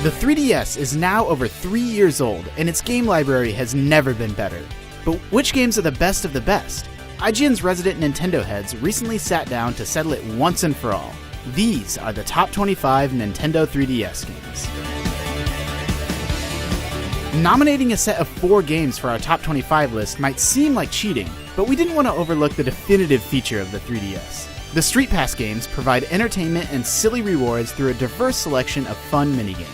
The 3DS is now over 3 years old, and its game library has never been better. But which games are the best of the best? IGN's resident Nintendo heads recently sat down to settle it once and for all. These are the top 25 Nintendo 3DS games. Nominating a set of 4 games for our top 25 list might seem like cheating, but we didn't want to overlook the definitive feature of the 3DS. The Street Pass games provide entertainment and silly rewards through a diverse selection of fun minigames.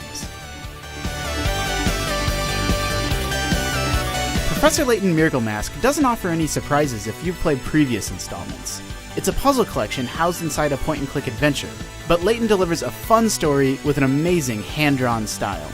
Professor Layton Miracle Mask doesn't offer any surprises if you've played previous installments. It's a puzzle collection housed inside a point-and-click adventure, but Layton delivers a fun story with an amazing hand-drawn style.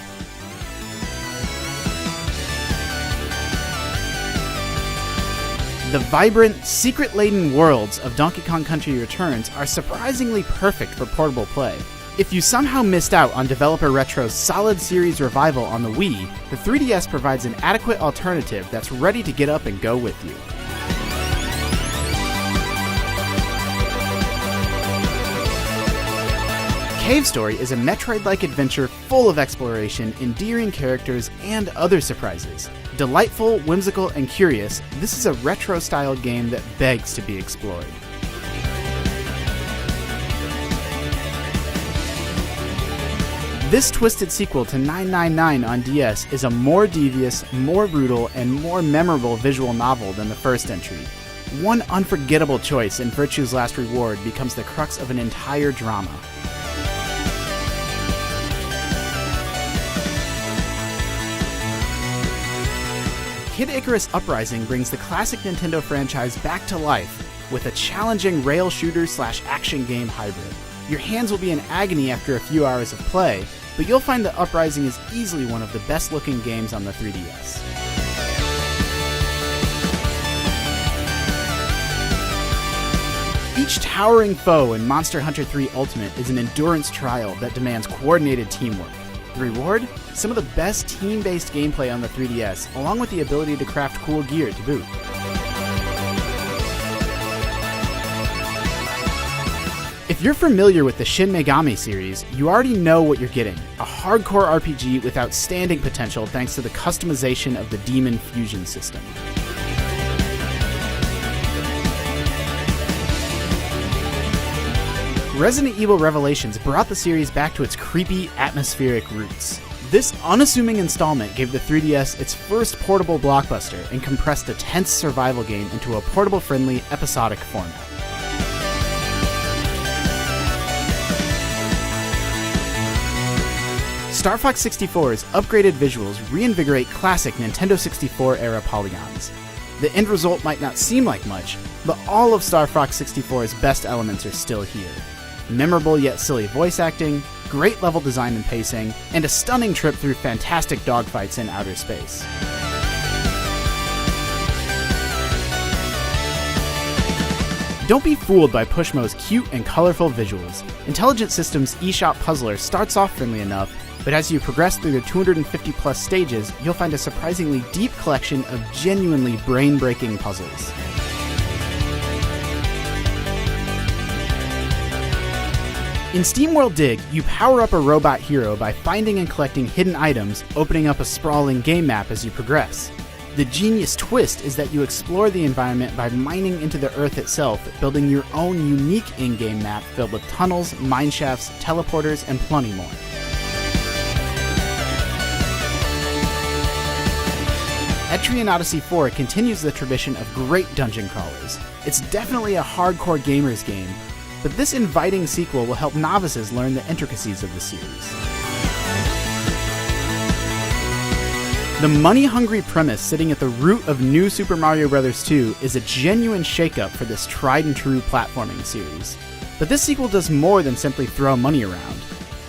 The vibrant, secret-laden worlds of Donkey Kong Country Returns are surprisingly perfect for portable play. If you somehow missed out on Developer Retro's solid series revival on the Wii, the 3DS provides an adequate alternative that's ready to get up and go with you. Cave Story is a Metroid-like adventure full of exploration, endearing characters, and other surprises. Delightful, whimsical, and curious, this is a retro-styled game that begs to be explored. This twisted sequel to 999 on DS is a more devious, more brutal, and more memorable visual novel than the first entry. One unforgettable choice in Virtue's Last Reward becomes the crux of an entire drama. Kid Icarus Uprising brings the classic Nintendo franchise back to life with a challenging rail shooter/action game hybrid. Your hands will be in agony after a few hours of play, but you'll find that Uprising is easily one of the best looking games on the 3DS. Each towering foe in Monster Hunter 3 Ultimate is an endurance trial that demands coordinated teamwork. The reward? Some of the best team-based gameplay on the 3DS, along with the ability to craft cool gear to boot. If you're familiar with the Shin Megami series, you already know what you're getting. A hardcore RPG with outstanding potential thanks to the customization of the Demon Fusion system. Resident Evil Revelations brought the series back to its creepy, atmospheric roots. This unassuming installment gave the 3DS its first portable blockbuster and compressed a tense survival game into a portable-friendly, episodic format. Star Fox 64's upgraded visuals reinvigorate classic Nintendo 64-era polygons. The end result might not seem like much, but all of Star Fox 64's best elements are still here. Memorable yet silly voice acting, great level design and pacing, and a stunning trip through fantastic dogfights in outer space. Don't be fooled by Pushmo's cute and colorful visuals. Intelligent Systems' eShop Puzzler starts off friendly enough, but as you progress through the 250 plus stages, you'll find a surprisingly deep collection of genuinely brain-breaking puzzles. In SteamWorld Dig, you power up a robot hero by finding and collecting hidden items, opening up a sprawling game map as you progress. The genius twist is that you explore the environment by mining into the Earth itself, building your own unique in-game map filled with tunnels, mineshafts, teleporters, and plenty more. Etrian Odyssey 4 continues the tradition of great dungeon crawlers. It's definitely a hardcore gamer's game, but this inviting sequel will help novices learn the intricacies of the series. The money-hungry premise sitting at the root of New Super Mario Bros. 2 is a genuine shakeup for this tried-and-true platforming series. But this sequel does more than simply throw money around.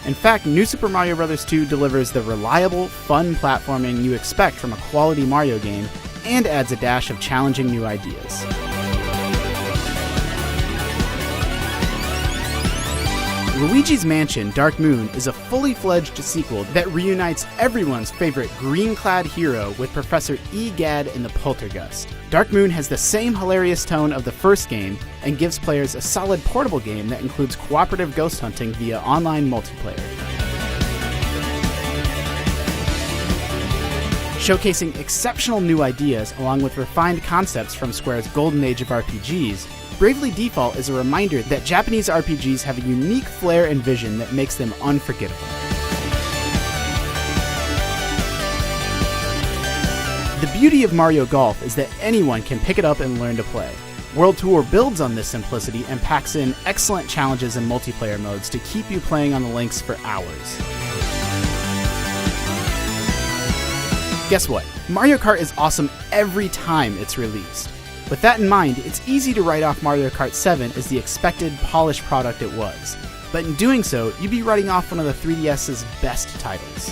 In fact, New Super Mario Bros. 2 delivers the reliable, fun platforming you expect from a quality Mario game, and adds a dash of challenging new ideas. Luigi's Mansion: Dark Moon is a fully fledged sequel that reunites everyone's favorite green-clad hero with Professor Egad in the Poltergust. Dark Moon has the same hilarious tone of the first game and gives players a solid portable game that includes cooperative ghost hunting via online multiplayer. Showcasing exceptional new ideas along with refined concepts from Square's golden age of RPGs, Bravely Default is a reminder that Japanese RPGs have a unique flair and vision that makes them unforgettable. The beauty of Mario Golf is that anyone can pick it up and learn to play. World Tour builds on this simplicity and packs in excellent challenges and multiplayer modes to keep you playing on the links for hours. Guess what? Mario Kart is awesome every time it's released. With that in mind, it's easy to write off Mario Kart 7 as the expected, polished product it was. But in doing so, you'd be writing off one of the 3DS's best titles.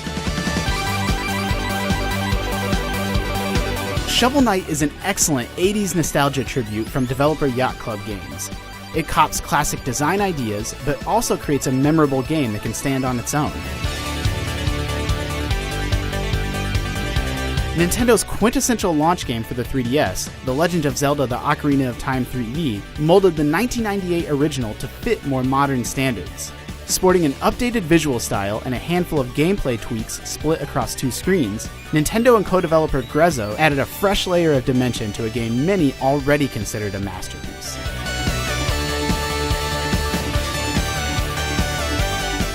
Shovel Knight is an excellent 80s nostalgia tribute from developer Yacht Club Games. It cops classic design ideas, but also creates a memorable game that can stand on its own. Nintendo's quintessential launch game for the 3DS, The Legend of Zelda: The Ocarina of Time 3D, molded the 1998 original to fit more modern standards. Sporting an updated visual style and a handful of gameplay tweaks split across 2 screens, Nintendo and co-developer Grezzo added a fresh layer of dimension to a game many already considered a masterpiece.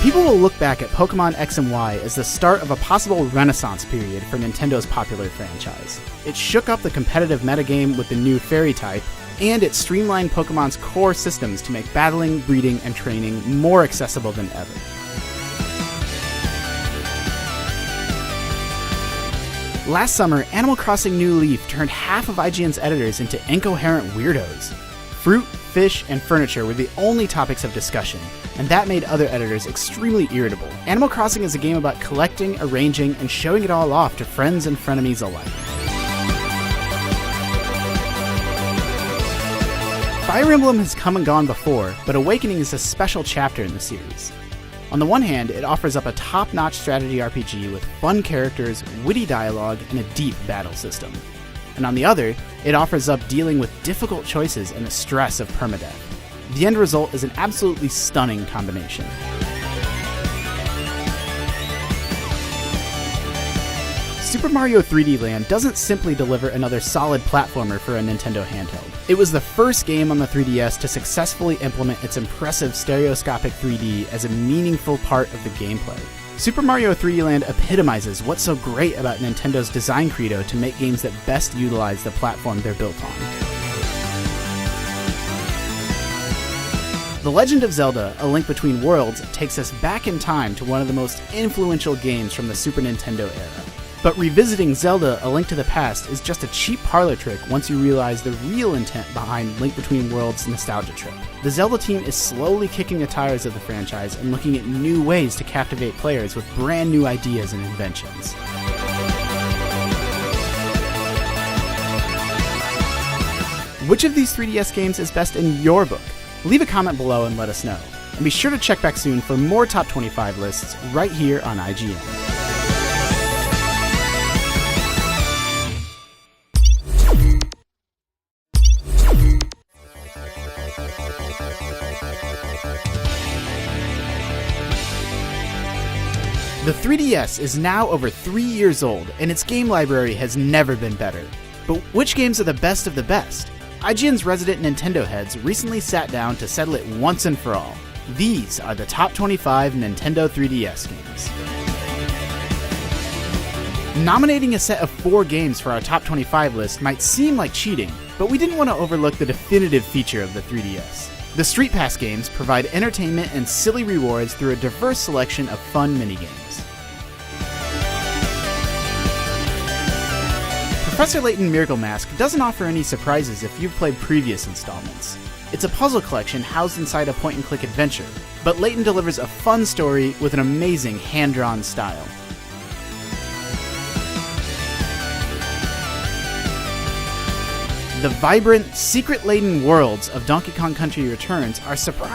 People will look back at Pokémon X and Y as the start of a possible renaissance period for Nintendo's popular franchise. It shook up the competitive metagame with the new Fairy type, and it streamlined Pokemon's core systems to make battling, breeding, and training more accessible than ever. Last summer, Animal Crossing New Leaf turned half of IGN's editors into incoherent weirdos. Fruit, fish, and furniture were the only topics of discussion, and that made other editors extremely irritable. Animal Crossing is a game about collecting, arranging, and showing it all off to friends and frenemies alike. Fire Emblem has come and gone before, but Awakening is a special chapter in the series. On the one hand, it offers up a top-notch strategy RPG with fun characters, witty dialogue, and a deep battle system. And on the other, it offers up dealing with difficult choices and the stress of permadeath. The end result is an absolutely stunning combination. Super Mario 3D Land doesn't simply deliver another solid platformer for a Nintendo handheld. It was the first game on the 3DS to successfully implement its impressive stereoscopic 3D as a meaningful part of the gameplay. Super Mario 3D Land epitomizes what's so great about Nintendo's design credo to make games that best utilize the platform they're built on. The Legend of Zelda: A Link Between Worlds takes us back in time to one of the most influential games from the Super Nintendo era. But revisiting Zelda: A Link to the Past is just a cheap parlor trick once you realize the real intent behind Link Between Worlds' nostalgia trip. The Zelda team is slowly kicking the tires of the franchise and looking at new ways to captivate players with brand new ideas and inventions. Which of these 3DS games is best in your book? Leave a comment below and let us know. And be sure to check back soon for more Top 25 lists right here on IGN. The 3DS is now over 3 years old, and its game library has never been better. But which games are the best of the best? IGN's resident Nintendo heads recently sat down to settle it once and for all. These are the top 25 Nintendo 3DS games. Nominating a set of 4 games for our top 25 list might seem like cheating, but we didn't want to overlook the definitive feature of the 3DS. The Street Pass games provide entertainment and silly rewards through a diverse selection of fun minigames. Professor Layton Miracle Mask doesn't offer any surprises if you've played previous installments. It's a puzzle collection housed inside a point-and-click adventure, but Layton delivers a fun story with an amazing hand-drawn style. The vibrant, secret-laden worlds of Donkey Kong Country Returns are surprisingly